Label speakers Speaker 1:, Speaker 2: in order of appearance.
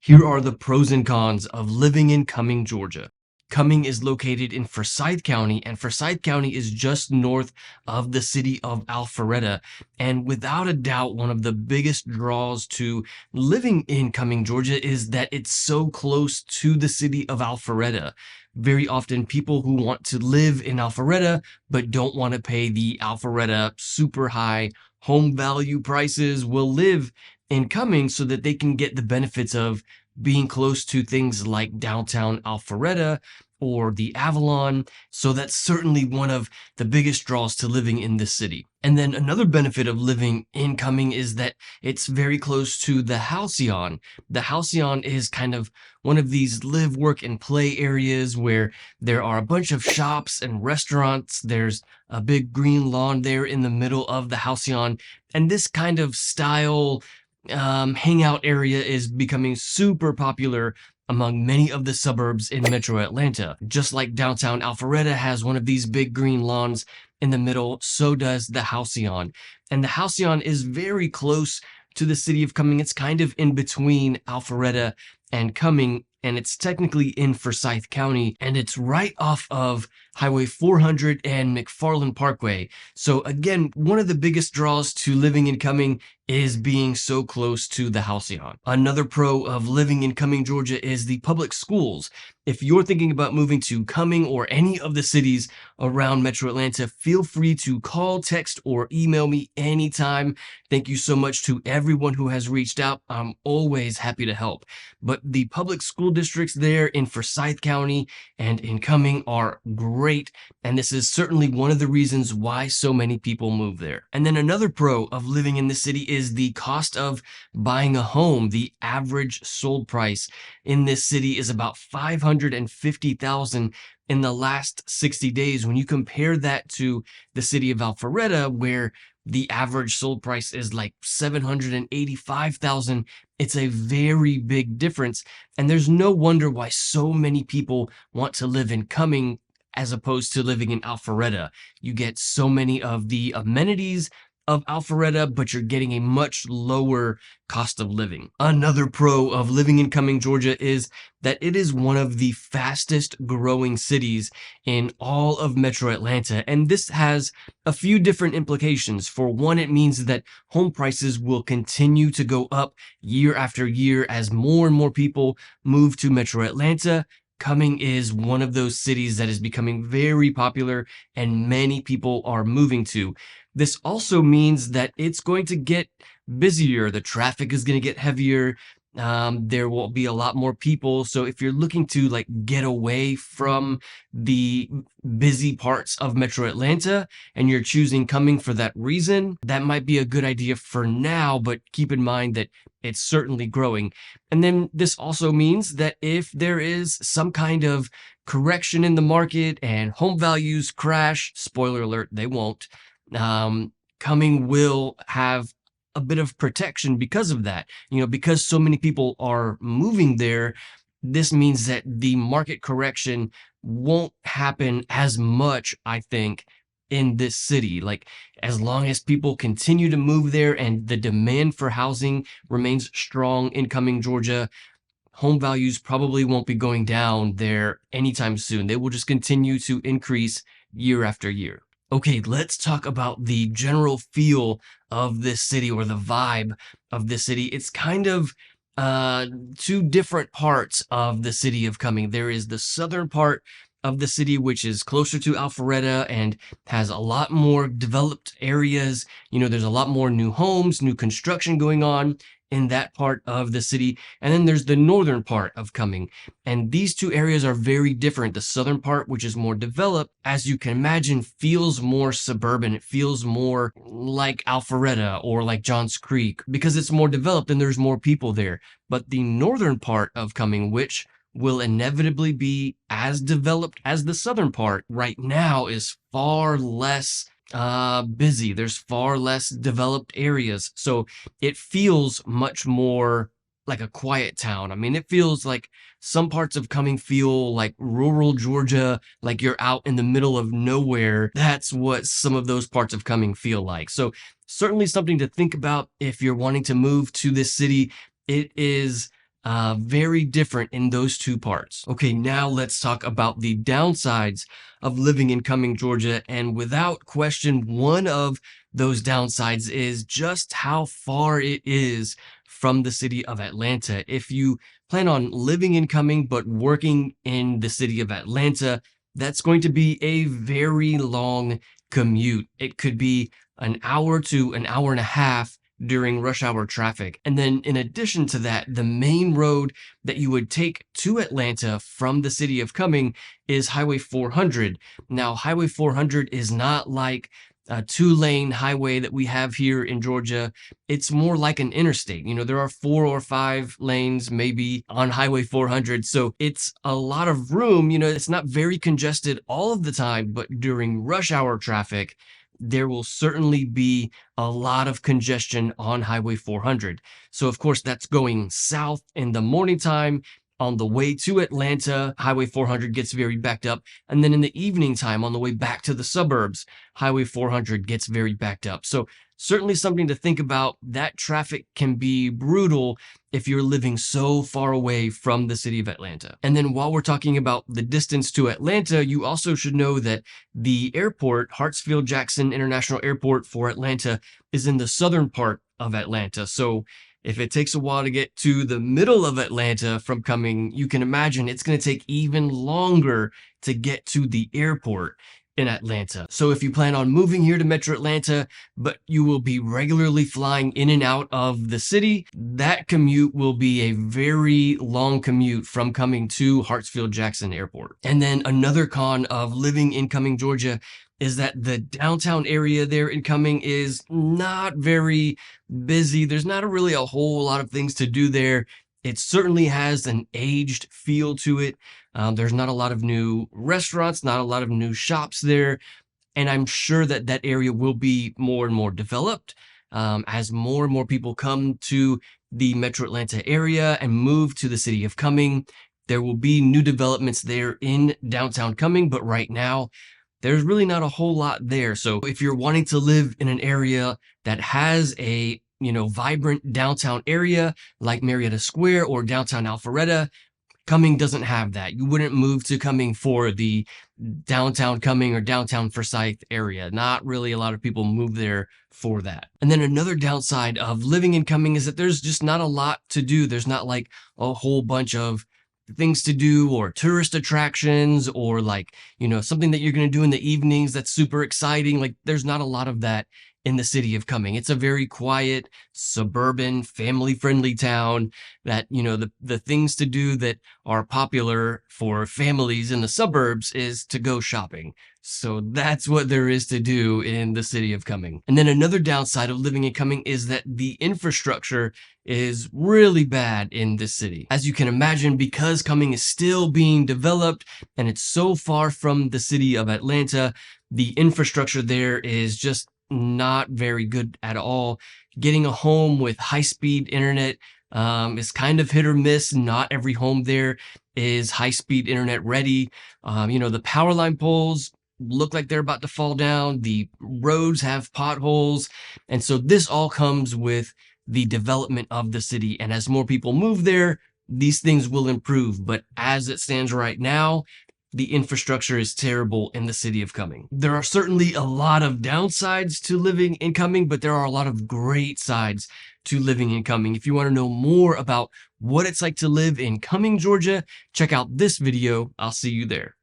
Speaker 1: Here are the pros and cons of living in Cumming, Georgia. Cumming is located in Forsyth County, and Forsyth County is just north of the city of Alpharetta. And without a doubt, one of the biggest draws to living in Cumming, Georgia is that it's so close to the city of Alpharetta. Very often, people who want to live in Alpharetta but don't want to pay the Alpharetta super high home value prices will live in Cumming so that they can get the benefits of being close to things like downtown Alpharetta or the Avalon. So that's certainly one of the biggest draws to living in this city. And then another benefit of living in Cumming is that it's very close to the Halcyon. The Halcyon is kind of one of these live, work, and play areas where there are a bunch of shops and restaurants. There's a big green lawn there in the middle of the Halcyon. And this kind of style hangout area is becoming super popular among many of the suburbs in metro Atlanta. Just like downtown Alpharetta has one of these big green lawns in the middle, so does the Halcyon. And the Halcyon is very close to the city of Cumming. It's kind of in between Alpharetta and Cumming, and it's technically in Forsyth County, and it's right off of Highway 400 and McFarland Parkway. So again, one of the biggest draws to living in Cumming is being so close to the Halcyon. Another pro of living in Cumming, Georgia is the public schools. If you're thinking about moving to Cumming or any of the cities around Metro Atlanta, feel free to call, text, or email me anytime. Thank you so much to everyone who has reached out. I'm always happy to help. But the public school districts there in Forsyth County and in Cumming are great, and this is certainly one of the reasons why so many people move there. And then another pro of living in the city is the cost of buying a home. The average sold price in this city is about $550,000 in the last 60 days. When you compare that to the city of Alpharetta, where the average sold price is like $785,000, it's a very big difference. And there's no wonder why so many people want to live in Cumming as opposed to living in Alpharetta. You get so many of the amenities of Alpharetta, but you're getting a much lower cost of living. Another pro of living in Cumming, Georgia is that it is one of the fastest growing cities in all of Metro Atlanta. And this has a few different implications. For one, it means that home prices will continue to go up year after year as more and more people move to Metro Atlanta. Cumming is one of those cities that is becoming very popular and many people are moving to. This also means that it's going to get busier. The traffic is going to get heavier. There will be a lot more people. So if you're looking to like get away from the busy parts of Metro Atlanta and you're choosing Cumming for that reason, that might be a good idea for now, but keep in mind that it's certainly growing. And then this also means that if there is some kind of correction in the market and home values crash, spoiler alert, they won't, Cumming will have a bit of protection because of that. Because so many people are moving there, this means that the market correction won't happen as much, I think, in this city. Like, as long as people continue to move there and the demand for housing remains strong in Cumming, Georgia, home values probably won't be going down there anytime soon. They will just continue to increase year after year. Okay, let's talk about the general feel of this city, or the vibe of this city. It's kind of two different parts of the city of Cumming. There is the southern part of the city, which is closer to Alpharetta and has a lot more developed areas. There's a lot more new homes, new construction going on in that part of the city. And then there's the northern part of Cumming. And these two areas are very different. The southern part, which is more developed, as you can imagine, feels more suburban. It feels more like Alpharetta or like Johns Creek because it's more developed and there's more people there. But the northern part of Cumming, which will inevitably be as developed as the southern part, right now is far less busy. There's far less developed areas. So it feels much more like a quiet town. I mean, it feels like some parts of Cumming feel like rural Georgia, like you're out in the middle of nowhere. That's what some of those parts of Cumming feel like. So certainly something to think about if you're wanting to move to this city. It is very different in those two parts. Okay, now let's talk about the downsides of living in Cumming, Georgia. And without question, one of those downsides is just how far it is from the city of Atlanta. If you plan on living in Cumming but working in the city of Atlanta, that's going to be a very long commute. It could be an hour to an hour and a half during rush hour traffic. And then in addition to that, the main road that you would take to Atlanta from the city of Cumming is Highway 400. Now, Highway 400 is not like a two-lane highway that we have here in Georgia. It's more like an interstate. You know, there are 4 or 5 lanes maybe on Highway 400. So it's a lot of room. You know, it's not very congested all of the time, but during rush hour traffic, there will certainly be a lot of congestion on Highway 400. So of course, that's going south in the morning time. On the way to Atlanta, Highway 400 gets very backed up. And then in the evening time, on the way back to the suburbs, Highway 400 gets very backed up. So certainly something to think about. That traffic can be brutal if you're living so far away from the city of Atlanta. And then while we're talking about the distance to Atlanta, you also should know that the airport, Hartsfield-Jackson International Airport for Atlanta, is in the southern part of Atlanta. So if it takes a while to get to the middle of Atlanta from Cumming, you can imagine it's going to take even longer to get to the airport in Atlanta. So if you plan on moving here to Metro Atlanta, but you will be regularly flying in and out of the city, that commute will be a very long commute from Cumming to Hartsfield-Jackson Airport. And then another con of living in Cumming, Georgia, is that the downtown area there in Cumming is not very busy. There's not really a whole lot of things to do there. It certainly has an aged feel to it. There's not a lot of new restaurants, not a lot of new shops there. And I'm sure that that area will be more and more developed as more and more people come to the Metro Atlanta area and move to the city of Cumming. There will be new developments there in downtown Cumming, but right now, there's really not a whole lot there. So if you're wanting to live in an area that has a, vibrant downtown area like Marietta Square or downtown Alpharetta, Cumming doesn't have that. You wouldn't move to Cumming for the downtown Cumming or downtown Forsyth area. Not really a lot of people move there for that. And then another downside of living in Cumming is that there's just not a lot to do. There's not like a whole bunch of things to do or tourist attractions or something that you're going to do in the evenings that's super exciting. Like there's not a lot of that in the city of Cumming. It's a very quiet, suburban, family-friendly town that, the things to do that are popular for families in the suburbs is to go shopping. So that's what there is to do in the city of Cumming. And then another downside of living in Cumming is that the infrastructure is really bad in this city. As you can imagine, because Cumming is still being developed and it's so far from the city of Atlanta, the infrastructure there is just not very good at all. Getting a home with high-speed internet is kind of hit or miss. Not every home there is high-speed internet ready. The power line poles look like they're about to fall down. The roads have potholes. And so this all comes with the development of the city. And as more people move there, these things will improve. But as it stands right now, the infrastructure is terrible in the city of Cumming. There are certainly a lot of downsides to living in Cumming, but there are a lot of great sides to living in Cumming. If you want to know more about what it's like to live in Cumming, Georgia, check out this video. I'll see you there.